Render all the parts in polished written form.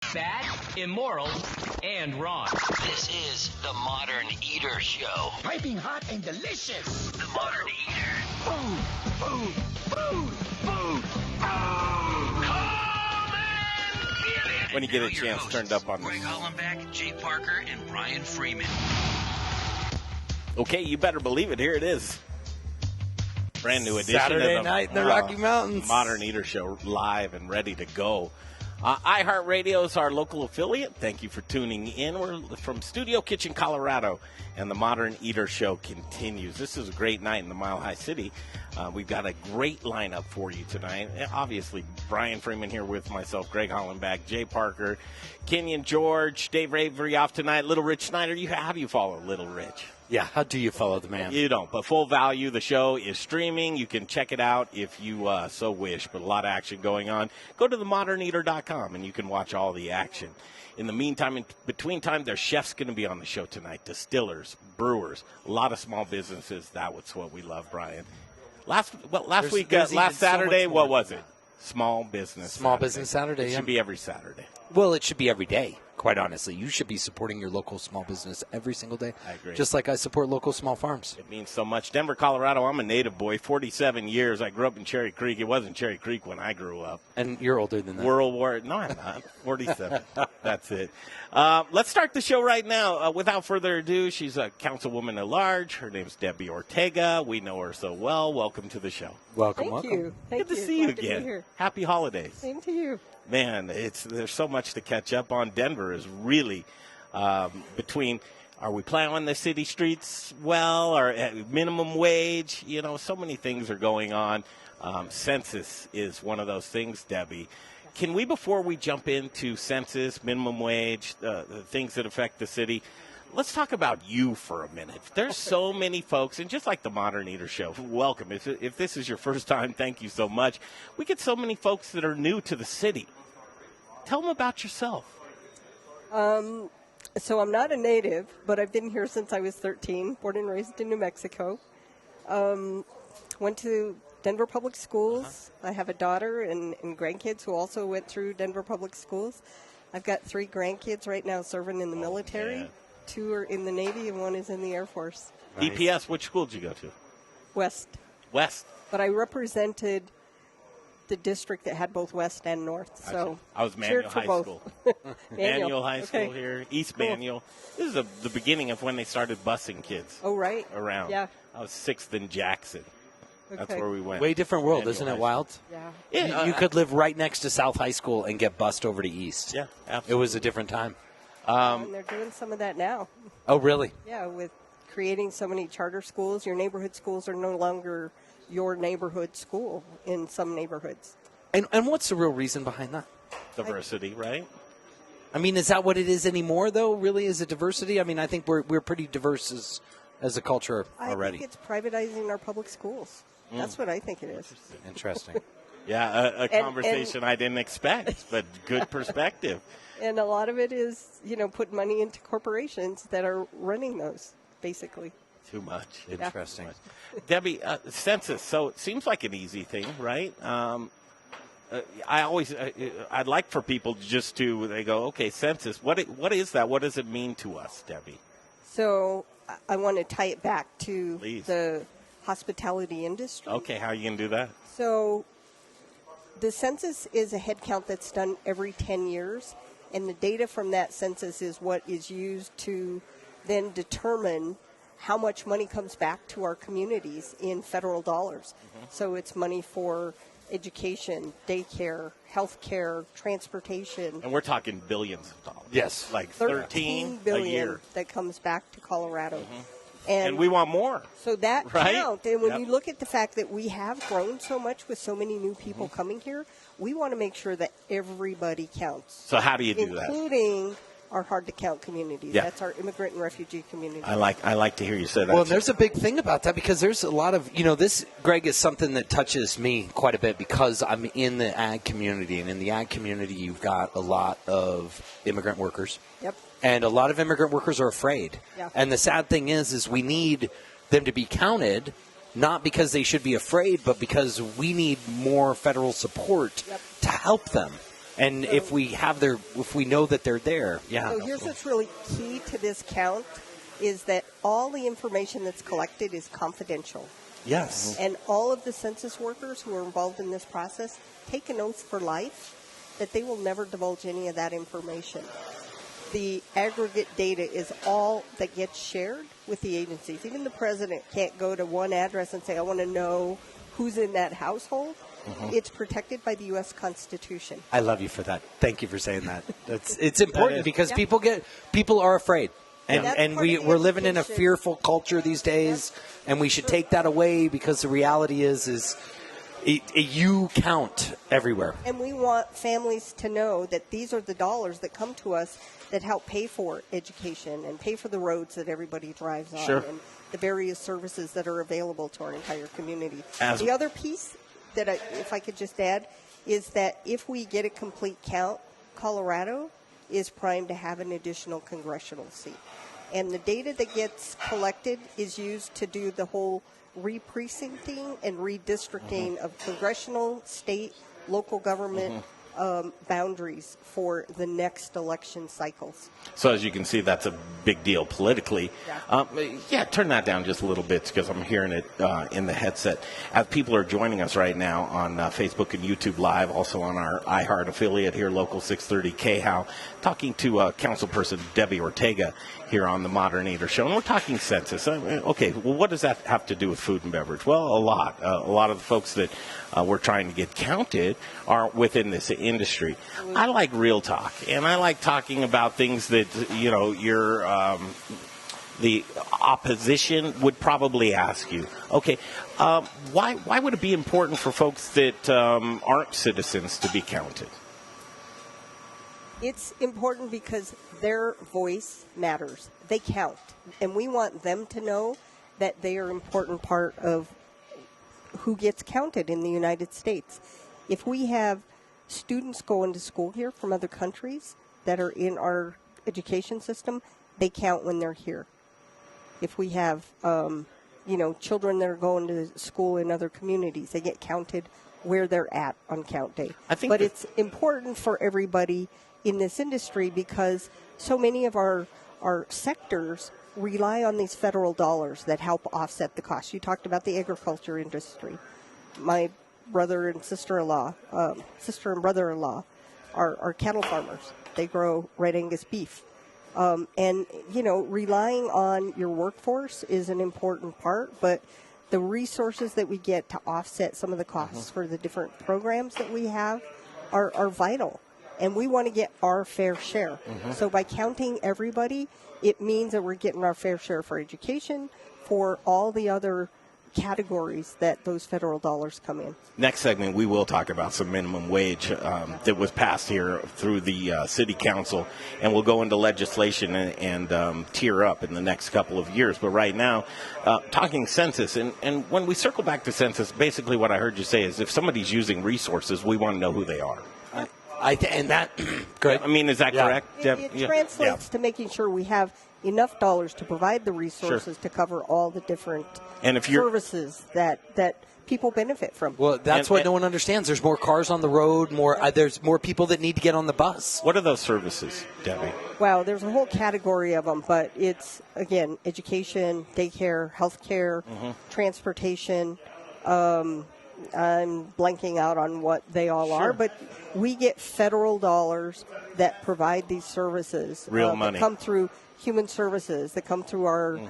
Bad, immoral, and wrong. This is the Modern Eater Show. Piping hot and delicious. The Modern Eater. Food, food, food, food, food. Come and get it. When you get a Now your chance hosts, turned up on Greg this. Hollenbeck, Jay Parker, and Brian Freeman. Okay, you better believe it. Here it is. Brand new edition Saturday of the night in the Rocky Mountains. Modern Eater Show, live and ready to go. iHeartRadio is our local affiliate. Thank you for tuning in. We're from Studio Kitchen, Colorado, and the Modern Eater Show continues. This is a great night in the Mile High City. We've got a great lineup for you tonight. Obviously, Brian Freeman here with myself, Greg Hollenbeck, Jay Parker, Kenyon George, Dave Avery off tonight, Little Rich Snyder. How do you follow Little Rich? Yeah, how do you follow the man? You don't, but full value. The show is streaming. You can check it out if you so wish, but a lot of action going on. Go to themoderneater.com, and you can watch all the action. In the meantime, in between time, there's chefs going to be on the show tonight, distillers, brewers, a lot of small businesses. That's what we love, Brian. Last Saturday, what was it? Small Business Saturday. It should be every Saturday. Well, it should be every day, quite honestly. You should be supporting your local small business every single day. I agree. Just like I support local small farms. It means so much. Denver, Colorado, I'm a native boy, 47 years. I grew up in Cherry Creek. It wasn't Cherry Creek when I grew up. And you're older than that. No, I'm not. 47. That's it. Let's start the show right now. Without further ado, she's a councilwoman at large. Her name's Debbie Ortega. We know her so well. Welcome to the show. Welcome. Thank you. Good to see you again. Happy holidays. Same to you. Man, there's so much to catch up on. Denver is really between. Are we plowing the city streets well? Or minimum wage? So many things are going on. Census is one of those things, Debbie. Can we, before we jump into census, minimum wage, the things that affect the city, let's talk about you for a minute. There's so many folks, and just like the Modern Eater Show, welcome. If this is your first time, thank you so much. We get so many folks that are new to the city. Tell them about yourself. So I'm not a native, but I've been here since I was 13, born and raised in New Mexico. Went to Denver Public Schools. I have a daughter and grandkids who also went through Denver Public Schools. I've got 3 grandkids right now serving in the military. Man. 2 are in the Navy and 1 is in the Air Force. Nice. EPS, which school did you go to? West. But I represented the district that had both West and North. So I was Manual High School. Manual High School okay. here, East Cool. Manual. This is the beginning of when they started busing kids. Oh, right. Around. Yeah. I was 6th in Jackson. That's Okay. where we went. Way different world, Manual isn't High it School. wild? Yeah. Yeah, You could live right next to South High School and get bused over to East. Yeah, It absolutely. was a different time. And they're doing some of that now. Oh, really? Yeah, with creating so many charter schools, your neighborhood schools are no longer your neighborhood school in some neighborhoods. And what's the real reason behind that? Diversity, right? I mean, is that what it is anymore, though, really? Is it diversity? I mean, I think we're pretty diverse as a culture already. I think it's privatizing our public schools. That's what I think it is. Interesting. Yeah, a And- conversation I didn't expect, but good perspective. And a lot of it is, put money into corporations that are running those, basically. Too much. Interesting. Debbie, census. So it seems like an easy thing, right? I'd like for people they go, okay, census. What is that? What does it mean to us, Debbie? So I want to tie it back to Please. the hospitality industry. Okay, how are you going to do that? So the census is a head count that's done every 10 years, and the data from that census is what is used to then determine how much money comes back to our communities in federal dollars. So it's money for education, daycare, healthcare, transportation. And we're talking billions of dollars. Yes. Like 13 a billion year. that comes back to Colorado. And we want more. So that Right? count, and when Yep. you look at the fact that we have grown so much with so many new people coming here, we want to make sure that everybody counts. So how do you do that? Including our hard-to-count communities. Yeah. That's our immigrant and refugee community. I like to hear you say that. Well, and there's a big thing about that because there's a lot of, this, Greg, is something that touches me quite a bit because I'm in the ag community. And in the ag community, you've got a lot of immigrant workers. Yep. And a lot of immigrant workers are afraid. Yeah. And the sad thing is we need them to be counted, not because they should be afraid, but because we need more federal support Yep. to help them. And So- if we know that they're there, yeah. So here's what's really key to this count is that all the information that's collected is confidential. Yes. And all of the census workers who are involved in this process take an oath for life that they will never divulge any of that information. The aggregate data is all that gets shared with the agencies. Even the president can't go to one address and say, I want to know who's in that household. It's protected by the U.S. Constitution. I love you for that. Thank you for saying that. It's important because Yeah. people are afraid. And that's And part of the we're living in a education. fearful culture these days, and we should take that away because the reality is you count everywhere. And we want families to know that these are the dollars that come to us that help pay for education and pay for the roads that everybody drives on Sure. and the various services that are available to our entire community. As- The other piece that, if I could just add, is that if we get a complete count, Colorado is primed to have an additional congressional seat. And the data that gets collected is used to do the whole re-precincting and redistricting of congressional, state, local government boundaries for the next election cycles. So as you can see, that's a big deal politically. Turn that down just a little bit because I'm hearing it in the headset. As people are joining us right now on Facebook and YouTube Live, also on our iHeart affiliate here, Local 630 KHOW, talking to Councilperson Debbie Ortega here on the Modern Eater Show. And we're talking census. Okay, well, what does that have to do with food and beverage? Well, a lot. A lot of the folks that we're trying to get counted are within this industry. I like real talk, and I like talking about things that, the opposition would probably ask you. Okay, why would it be important for folks that aren't citizens to be counted? It's important because their voice matters. They count. And we want them to know that they are an important part of who gets counted in the United States. If we have students going to school here from other countries that are in our education system, they count when they're here. If we have, children that are going to school in other communities, they get counted where they're at on count day. But it's important for everybody in this industry because so many of our sectors rely on these federal dollars that help offset the cost. You talked about the agriculture industry. My brother and sister-in-law, sister and brother-in-law are cattle farmers. They grow red Angus beef. Relying on your workforce is an important part, but the resources that we get to offset some of the costs for the different programs that we have are vital. And we want to get our fair share. So by counting everybody, it means that we're getting our fair share for education, for all the other categories that those federal dollars come in. Next segment, we will talk about some minimum wage that was passed here through the city council, and we'll go into legislation and tier up in the next couple of years. But right now, talking census, and when we circle back to census, basically what I heard you say is if somebody's using resources, we want to know who they are. Great. I mean, is that correct? It translates to making sure we have enough dollars to provide the resources to cover all the different services that people benefit from. Well, that's what no one understands. There's more cars on the road. There's more people that need to get on the bus. What are those services, Debbie? Wow, there's a whole category of them, but it's, again, education, daycare, healthcare, transportation. I'm blanking out on what they all are, but we get federal dollars that provide these services. Real money. That come through human services, that come through our,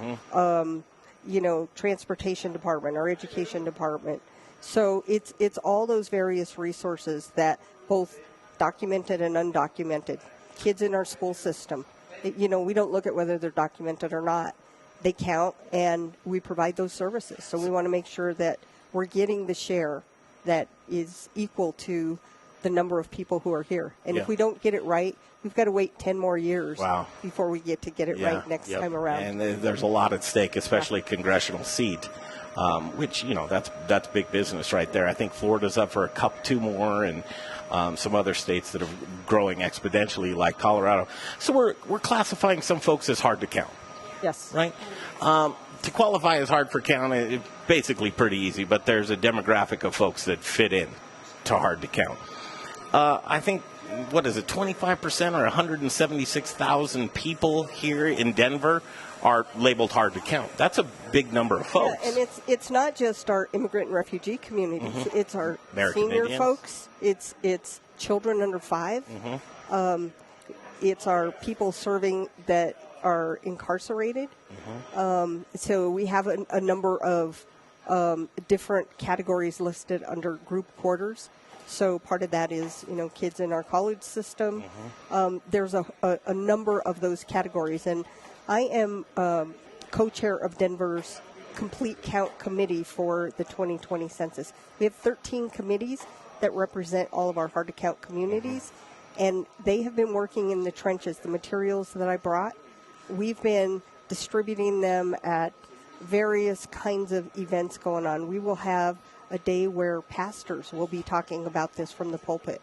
transportation department, our education department. So it's all those various resources that both documented and undocumented. Kids in our school system, we don't look at whether they're documented or not. They count, and we provide those services. So we want to make sure that we're getting the share that is equal to the number of people who are here. And if we don't get it right, we've got to wait 10 more years before we get to get it right next time around. And there's a lot at stake, especially congressional seat, which, that's big business right there. I think Florida's up for two more, and some other states that are growing exponentially like Colorado. So we're classifying some folks as hard to count. Yes. Right? To qualify as hard for count, it's basically pretty easy, but there's a demographic of folks that fit in to hard to count. I think what is it, 25% or 176,000 people here in Denver are labeled hard to count. That's a big number of folks. Yeah, and it's not just our immigrant and refugee communities. Mm-hmm. It's our American senior Indians. folks. It's children under 5. Mm-hmm. It's our people serving that are incarcerated. Mm-hmm. So we have a number of different categories listed under group quarters. So part of that is, kids in our college system. Mm-hmm. There's a number of those categories. And I am co-chair of Denver's Complete Count Committee for the 2020 census. We have 13 committees that represent all of our hard-to-count communities, and they have been working in the trenches. The materials that I brought, we've been distributing them at various kinds of events going on. We will have a day where pastors will be talking about this from the pulpit.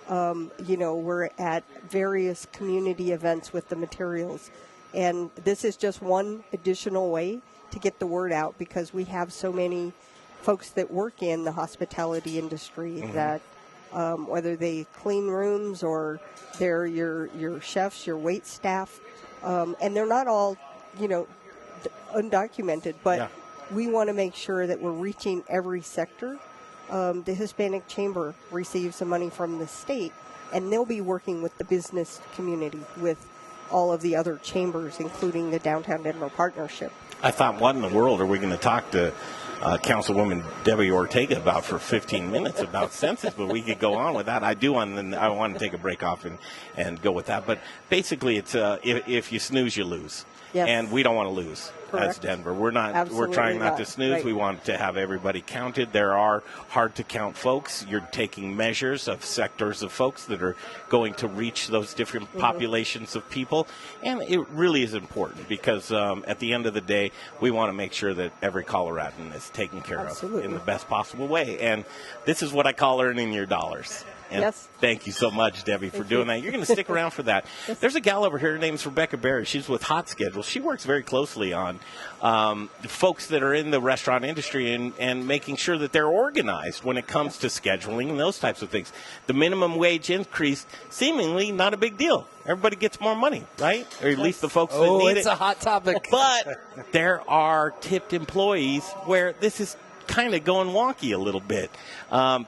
We're at various community events with the materials. And this is just one additional way to get the word out, because we have so many folks that work in the hospitality industry that whether they clean rooms or they're your chefs, your wait staff, and they're not all, undocumented, but we want to make sure that we're reaching every sector. The Hispanic Chamber receives some money from the state, and they'll be working with the business community, with all of the other chambers, including the Downtown Denver Partnership. I thought, what in the world are we going to talk to Councilwoman Debbie Ortega about for 15 minutes about census? But we could go on with that. I want to take a break off and go with that. But basically, it's if you snooze, you lose. Yes. And we don't want to lose. Correct. As Denver. We're Absolutely trying not not. to snooze. Right. We want to have everybody counted. There are hard to count folks. You're taking measures of sectors of folks that are going to reach those different populations of people. And it really is important because at the end of the day, we want to make sure that every Coloradan is taken care Absolutely. of in the best possible way. And this is what I call earning your dollars. And yes. Thank you so much, Debbie, for doing that. You're going to stick around for that. Yes. There's a gal over here. Her name's Rebecca Berry. She's with Hot Schedule. She works very closely on the folks that are in the restaurant industry and making sure that they're organized when it comes to scheduling and those types of things. The minimum wage increase, seemingly not a big deal. Everybody gets more money, right? Or at least the folks that need it. It's a hot topic. But there are tipped employees where this is kind of going wonky a little bit,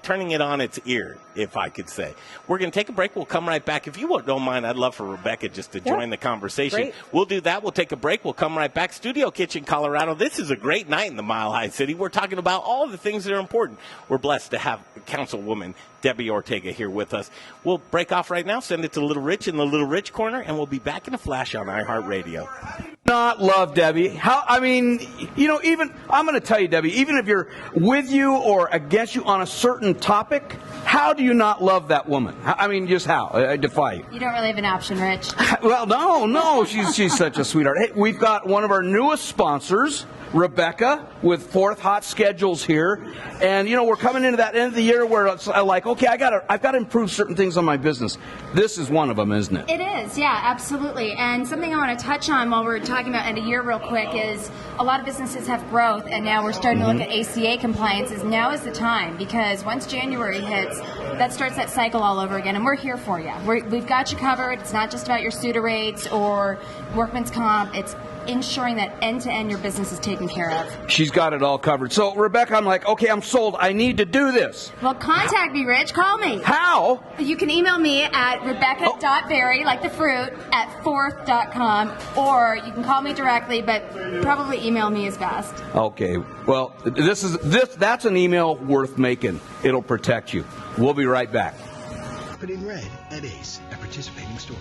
turning it on its ear, if I could say. We're going to take a break. We'll come right back. If you don't mind, I'd love for Rebecca just to join the conversation. Great. We'll do that. We'll take a break. We'll come right back. Studio Kitchen, Colorado. This is a great night in the Mile High City. We're talking about all the things that are important. We're blessed to have Councilwoman Debbie Ortega here with us. We'll break off right now, send it to Little Rich in the Little Rich Corner, and we'll be back in a flash on iHeartRadio. Not love Debbie. Even I'm going to tell you, Debbie, even if you're with you or against you on a certain topic, how do you not love that woman? Just how? I defy you. You don't really have an option, Rich. Well, no, she's such a sweetheart. Hey, we've got one of our newest sponsors, Rebecca, with Fourth Hot Schedules here, and we're coming into that end of the year where it's like, okay, I've got to improve certain things on my business. This is one of them, isn't it? It is, yeah, absolutely. And something I want to touch on while we're talking about end of year real quick is a lot of businesses have growth, and now we're starting to look at ACA compliances. Now is the time, because once January hits, that starts that cycle all over again, and we're here for you. We've got you covered. It's not just about your SUTA rates or workman's comp. It's ensuring that end-to-end your business is taken care of. She's got it all covered. So, Rebecca, I'm like, okay, I'm sold. I need to do this. Well, contact me, Rich. Call me. How? You can email me at rebecca.berry, like the fruit, at forth.com, or you can call me directly, but probably email me is best. Okay. Well, that's an email worth making. It'll protect you. We'll be right back. But in red at Ace at participating stores.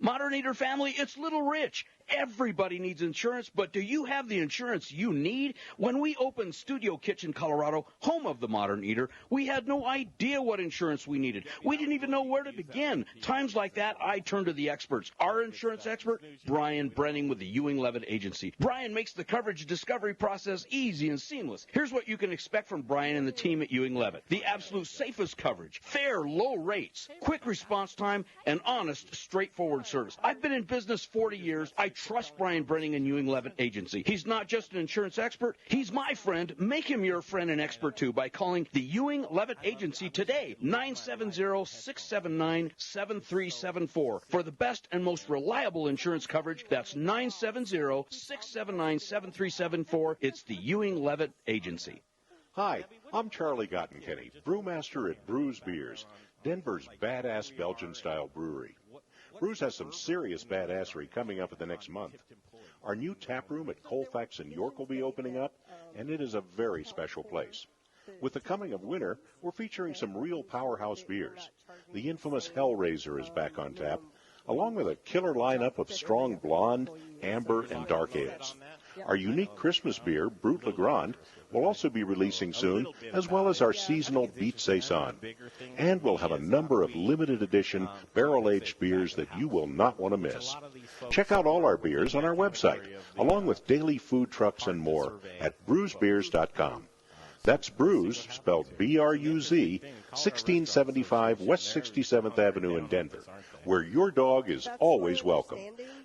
Modern Eater family, it's Little Rich. Everybody needs insurance, but do you have the insurance you need? When we opened Studio Kitchen, Colorado, home of the Modern Eater, we had no idea what insurance we needed. We didn't even know where to begin. Times like that, I turn to the experts. Our insurance expert, Brian Brenning with the Ewing-Levitt Agency. Brian makes the coverage discovery process easy and seamless. Here's what you can expect from Brian and the team at Ewing-Levitt. The absolute safest coverage, fair, low rates, quick response time, and honest, straightforward service. I've been in business 40 years. I trust Brian Brenning and Ewing Levitt Agency. He's not just an insurance expert. He's my friend. Make him your friend and expert, too, by calling the Ewing Levitt Agency today, 970-679-7374. For the best and most reliable insurance coverage, that's 970-679-7374. It's the Ewing Levitt Agency. Hi, I'm Charlie Gottenkenny, brewmaster at Brews Beers, Denver's badass Belgian-style brewery. Brews has some serious badassery coming up in the next month. Our new tap room at Colfax and York will be opening up, and it is a very special place. With the coming of winter, we're featuring some real powerhouse beers. The infamous Hellraiser is back on tap, along with a killer lineup of strong blonde, amber, and dark ales. Our unique Christmas beer, Brut Le Grand, will also be releasing soon, as well as our seasonal Beat Saison. And we'll have a number of limited edition barrel-aged beers that you will not want to miss. Check out all our beers on our website, along with daily food trucks and more at brewsbeers.com. That's Brews, spelled B-R-U-Z, 1675 West 67th Avenue in Denver, where your dog is always welcome.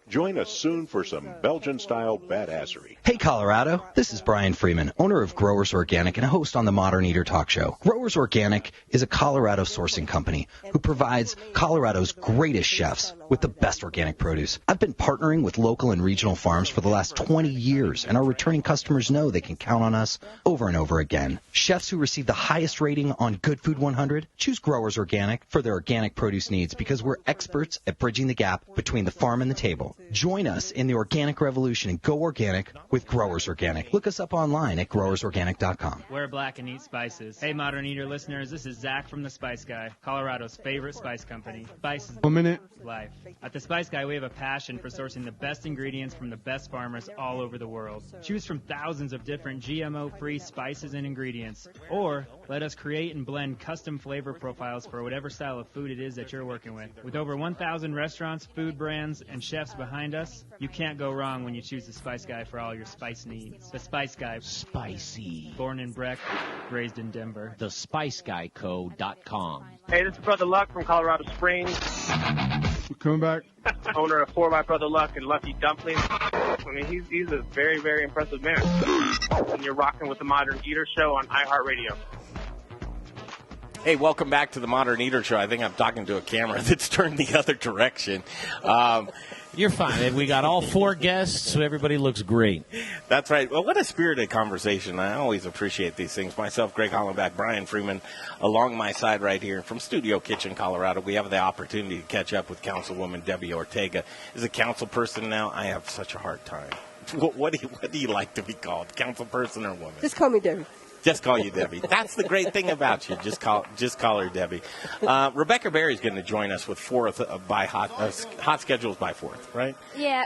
Join us soon for some Belgian-style badassery. Hey, Colorado. This is Brian Freeman, owner of Growers Organic and a host on the Modern Eater Talk Show. Growers Organic is a Colorado sourcing company who provides Colorado's greatest chefs with the best organic produce. I've been partnering with local and regional farms for the last 20 years, and our returning customers know they can count on us over and over again. Chefs who receive the highest rating on Good Food 100 choose Growers Organic for their organic produce needs because we're experts at bridging the gap between the farm and the table. Join us in the organic revolution and go organic with Growers Organic. Look us up online at growersorganic.com. Wear black and eat spices. Hey, Modern Eater listeners, this is Zach from The Spice Guy, Colorado's favorite spice company. Spice is life. At The Spice Guy, we have a passion for sourcing the best ingredients from the best farmers all over the world. Choose from thousands of different GMO-free spices and ingredients, or let us create and blend custom flavor profiles for whatever style of food it is that you're working with. With over 1,000 restaurants, food brands, and chefs behind us, you can't go wrong when you choose The Spice Guy for all your spice needs. The Spice Guy. Spicy. Born in Breck, raised in Denver. TheSpiceGuyCo.com. Hey, this is Brother Luck from Colorado Springs. We're coming back. Owner of 4 by Brother Luck and Lucky Dumplings. I mean, he's a very, very impressive man. And you're rocking with the Modern Eater Show on iHeartRadio. Hey, welcome back to the Modern Eater Show. I think I'm talking to a camera that's turned the other direction. You're fine. We got all 4 guests, so everybody looks great. That's right. Well, what a spirited conversation. I always appreciate these things. Myself, Greg Hollenbach, Brian Freeman, along my side right here from Studio Kitchen, Colorado. We have the opportunity to catch up with Councilwoman Debbie Ortega. As a council person now, I have such a hard time. What do you like to be called, council person or woman? Just call me Debbie. Just call you Debbie. That's the great thing about you. Just call her Debbie. Rebecca Berry's going to join us with hot schedules by 4th, right? Yeah,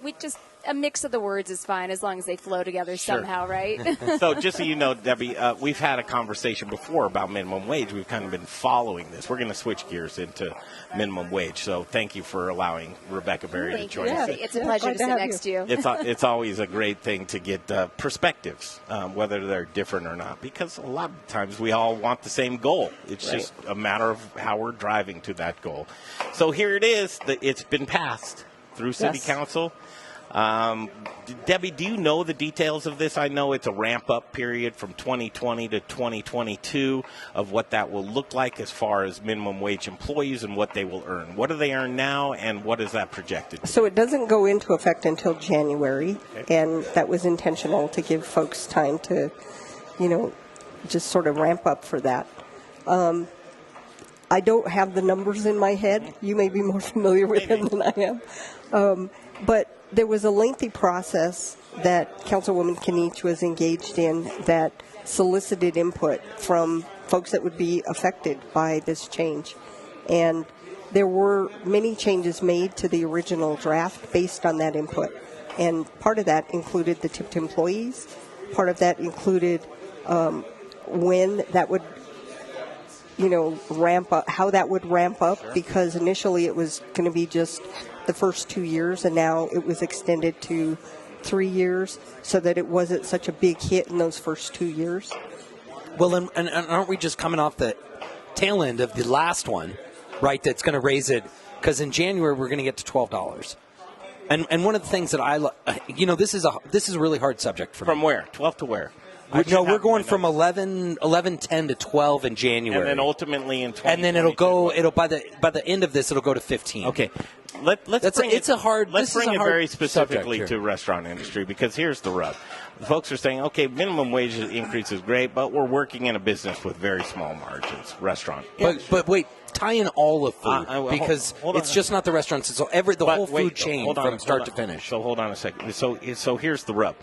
we just a mix of the words is fine as long as they flow together somehow, right? So just so you know, Debbie, we've had a conversation before about minimum wage. We've kind of been following this. We're going to switch gears into minimum wage. So thank you for allowing Rebecca Berry to join us. It's a pleasure to sit next to you. It's always a great thing to get perspectives, whether they're different or not, because a lot of times we all want the same goal. It's just a matter of how we're driving to that goal. So here it is. It's been passed through City Council. Debbie, do you know the details of this? I know it's a ramp-up period from 2020 to 2022 of what that will look like as far as minimum wage employees and what they will earn. What do they earn now, and what is that projected to? So it doesn't go into effect until January, and that was intentional to give folks time to, just sort of ramp up for that. I don't have the numbers in my head. You may be more familiar with them than I am. But there was a lengthy process that Councilwoman Kinich was engaged in that solicited input from folks that would be affected by this change. And there were many changes made to the original draft based on that input. And part of that included the tipped employees. Part of that included when that would ramp up, how that would ramp up, because initially it was going to be just the first 2 years, and now it was extended to 3 years so that it wasn't such a big hit in those first 2 years. Well, and aren't we just coming off the tail end of the last one, right, that's going to raise it because in January we're going to get to $12. And one of the things that this is a really hard subject for me. From where? 12 to where? No, we're going from 11:10 to 12 in January, and then ultimately in 20. And then it'll by the end of this it'll go to 15. Okay, let's bring it very specifically to restaurant industry, because here's the rub. Folks are saying, okay, minimum wage increase is great, but we're working in a business with very small margins, restaurant. But wait, tie in all of food, because it's just not the restaurants; it's the whole food chain from start to finish. So hold on a second. So here's the rub.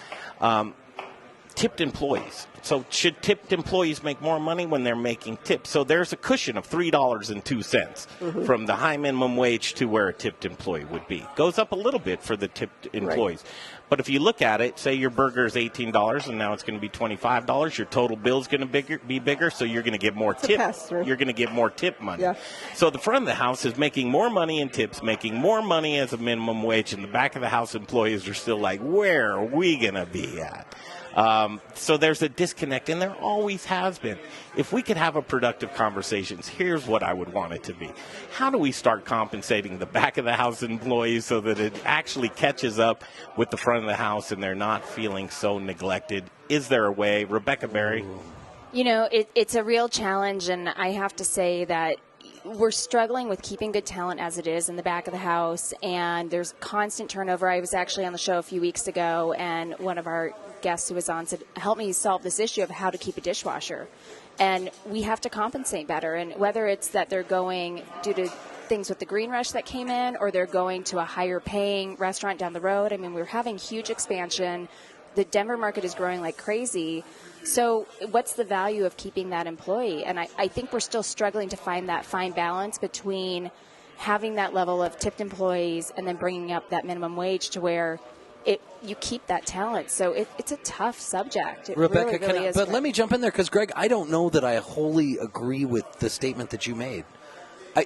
Tipped employees. So should tipped employees make more money when they're making tips? So there's a cushion of $3.02 from the high minimum wage to where a tipped employee would be. Goes up a little bit for the tipped employees. Right. But if you look at it, say your burger is $18 and now it's going to be $25, your total bill is going to be bigger, so you're going to get more tip. You're going to get more tip money. Yeah. So the front of the house is making more money in tips, making more money as a minimum wage, and the back of the house employees are still like, where are we going to be at? So there's a disconnect, and there always has been. If we could have a productive conversations, here's what I would want it to be. How do we start compensating the back of the house employees so that it actually catches up with the front of the house and they're not feeling so neglected? Is there a way? Rebecca Berry? It's a real challenge, and I have to say that we're struggling with keeping good talent as it is in the back of the house, and there's constant turnover. I was actually on the show a few weeks ago, and one of our guests who was on said, help me solve this issue of how to keep a dishwasher. And we have to compensate better, and whether it's that they're going due to things with the green rush that came in, or they're going to a higher paying restaurant down the road. I mean, we're having huge expansion. The Denver market is growing like crazy. So what's the value of keeping that employee? And I think we're still struggling to find that fine balance between having that level of tipped employees and then bringing up that minimum wage to where you keep that talent. So it's a tough subject. It Rebecca, really is. But let me jump in there, because, Greg, I don't know that I wholly agree with the statement that you made.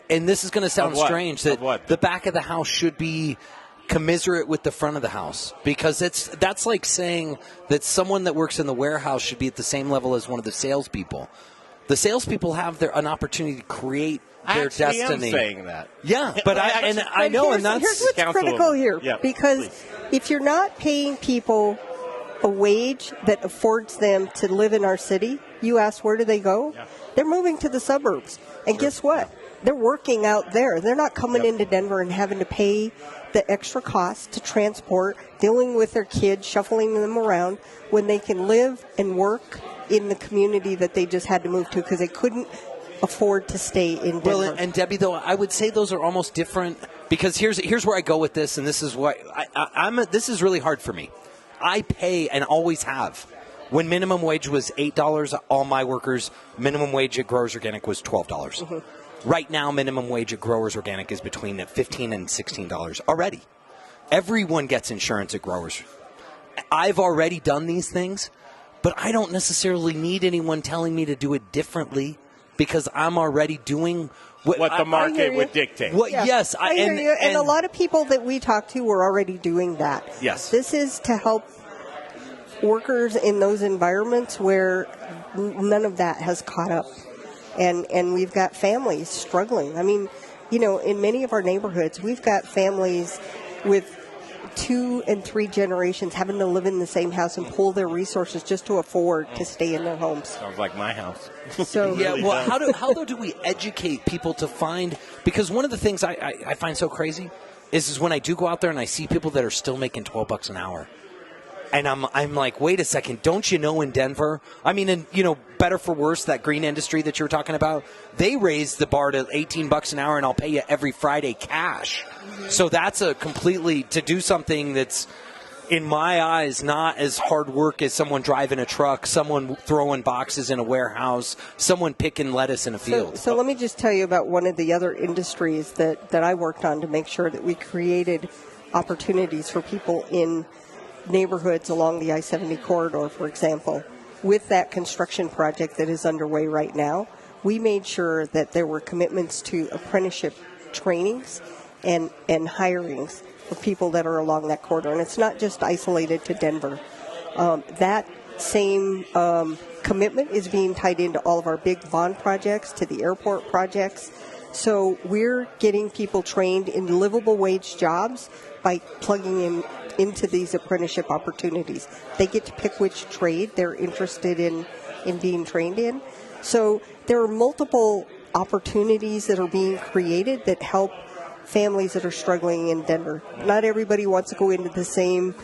And this is going to sound strange, that the back of the house should be commiserate with the front of the house, because that's like saying that someone that works in the warehouse should be at the same level as one of the salespeople. The salespeople have an opportunity to create their destiny. I'm saying that. Yeah, but I know, and that's here's what's critical here, because if you're not paying people a wage that affords them to live in our city, you ask where do they go? Yeah. They're moving to the suburbs, and guess what? They're working out there. They're not coming into Denver and having to pay the extra cost to transport, dealing with their kids, shuffling them around, when they can live and work in the community that they just had to move to because they couldn't afford to stay in Denver. Well, and Debbie, though, I would say those are almost different, because here's where I go with this, and this is why this is really hard for me. I pay and always have. When minimum wage was $8, all my workers, minimum wage at Growers Organic was $12. Mm-hmm. Right now, minimum wage at Growers Organic is between $15 and $16 already. Everyone gets insurance at Growers. I've already done these things, but I don't necessarily need anyone telling me to do it differently, because I'm already doing what the market would dictate. Yes, I hear you. And a lot of people that we talk to were already doing that. Yes. This is to help workers in those environments where none of that has caught up. And we've got families struggling. I mean, in many of our neighborhoods, we've got families with 2 and 3 generations having to live in the same house and pull their resources just to afford to stay in their homes. Sounds like my house. So yeah, well, how do we educate people to find? Because one of the things I find so crazy is when I do go out there and I see people that are still making $12 an hour. And I'm like, wait a second, don't you know in Denver? I mean, better for worse, that green industry that you were talking about, they raised the bar to $18 an hour, and I'll pay you every Friday cash. Mm-hmm. So that's to do something that's, in my eyes, not as hard work as someone driving a truck, someone throwing boxes in a warehouse, someone picking lettuce in a field. So let me just tell you about one of the other industries that I worked on to make sure that we created opportunities for people in neighborhoods along the I-70 corridor, for example. With that construction project that is underway right now, we made sure that there were commitments to apprenticeship trainings and hirings for people that are along that corridor. And it's not just isolated to Denver. That same commitment is being tied into all of our big bond projects, to the airport projects. So we're getting people trained in livable wage jobs by plugging in into these apprenticeship opportunities. They get to pick which trade they're interested in being trained in. So there are multiple opportunities that are being created that help families that are struggling in Denver. Not everybody wants to go into the same,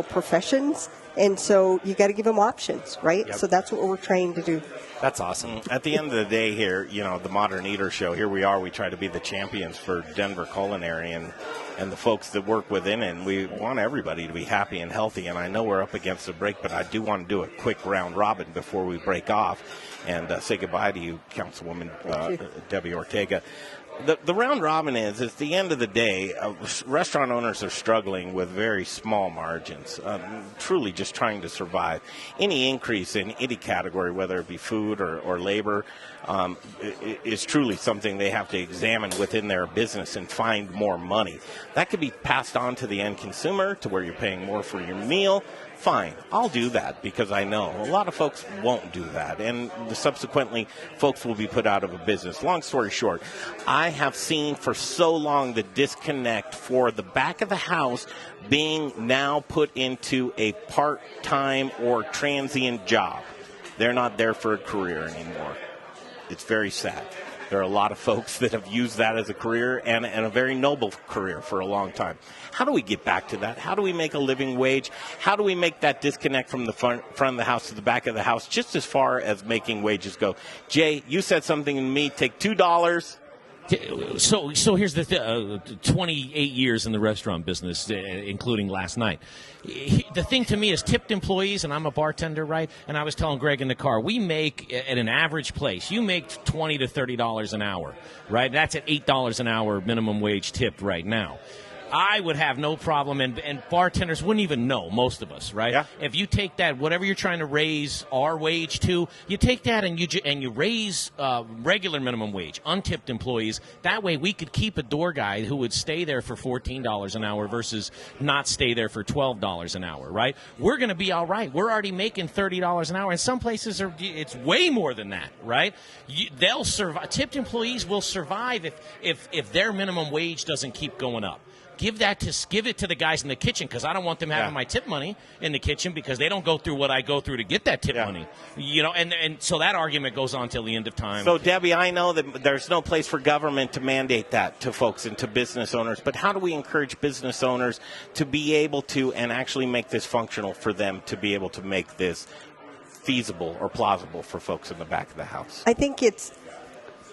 professions, and so you got to give them options, right? Yep. So that's what we're trying to do. That's awesome. At the end of the day here, the Modern Eater Show, here we are. We try to be the champions for Denver culinary and the folks that work within it. And we want everybody to be happy and healthy. And I know we're up against the break, but I do want to do a quick round robin before we break off and say goodbye to you, Councilwoman Debbie Ortega. The round robin is, at the end of the day, restaurant owners are struggling with very small margins, truly just trying to survive. Any increase in any category, whether it be food or labor, is truly something they have to examine within their business and find more money. That could be passed on to the end consumer to where you're paying more for your meal. Fine, I'll do that because I know a lot of folks won't do that, and subsequently folks will be put out of a business. Long story short, I have seen for so long the disconnect for the back of the house being now put into a part-time or transient job. They're not there for a career anymore. It's very sad. There are a lot of folks that have used that as a career and a very noble career for a long time. How do we get back to that? How do we make a living wage? How do we make that disconnect from the front of the house to the back of the house, just as far as making wages go? Jay, you said something to me, take $2. So here's the 28 years in the restaurant business, including last night. The thing to me is tipped employees, and I'm a bartender, right? And I was telling Greg in the car, we make at an average place, you make $20 to $30 an hour, right? That's at $8 an hour minimum wage tipped right now. I would have no problem, and bartenders wouldn't even know, most of us, right? Yeah. If you take that, whatever you're trying to raise our wage to, you take that and you raise regular minimum wage, untipped employees. That way we could keep a door guy who would stay there for $14 an hour versus not stay there for $12 an hour, right? We're going to be all right. We're already making $30 an hour, and some places it's way more than that, right? They'll survive. Tipped employees will survive if their minimum wage doesn't keep going up. Give it to the guys in the kitchen, because I don't want them having my tip money in the kitchen because they don't go through what I go through to get that tip money. And so that argument goes on till the end of time. So, Debbie, I know that there's no place for government to mandate that to folks and to business owners, but how do we encourage business owners to be able to and actually make this functional for them to be able to make this feasible or plausible for folks in the back of the house? I think it's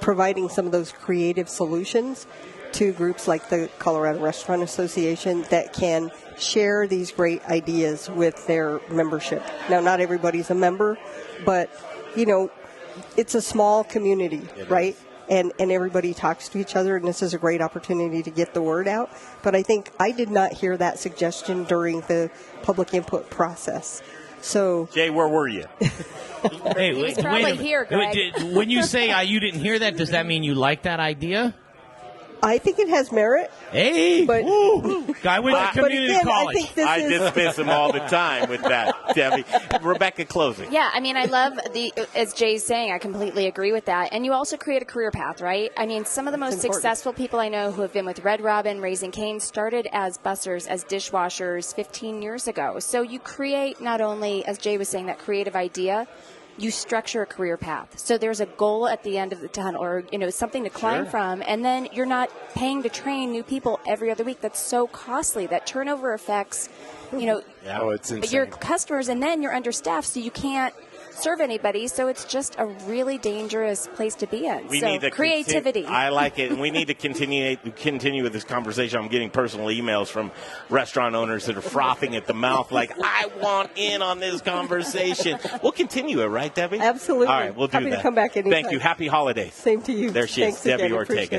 providing some of those creative solutions to groups like the Colorado Restaurant Association that can share these great ideas with their membership. Now, not everybody's a member, but, it's a small community, right? And everybody talks to each other, and this is a great opportunity to get the word out. But I think I did not hear that suggestion during the public input process. So, Jay, where were you? Hey, He's probably here, Greg. When you say you didn't hear that, does that mean you like that idea? I think it has merit. Hey, but guy went to community college. I dismiss him all the time with that, Debbie. Rebecca, closing. Yeah, I mean, I love as Jay's saying, I completely agree with that. And you also create a career path, right? I mean, some of the most successful people I know who have been with Red Robin, Raising Cane's, started as bussers, as dishwashers 15 years ago. So you create not only, as Jay was saying, that creative idea, you structure a career path. So there's a goal at the end of the tunnel, or, something to climb from, and then you're not paying to train new people every other week. That's so costly. That turnover affects, it's insane. your customers, and then you're understaffed, so you can't serve anybody. So it's just a really dangerous place to be in. We so need to creativity. I like it, and we need to continue with this conversation. I'm getting personal emails from restaurant owners that are frothing at the mouth, like, I want in on this conversation. We'll continue it, right, Debbie? Absolutely. All right, we'll do that. Happy to come back anytime. Thank you. Happy holidays. Same to you. There she is, Thanks Debbie again. Ortega. Appreciate it.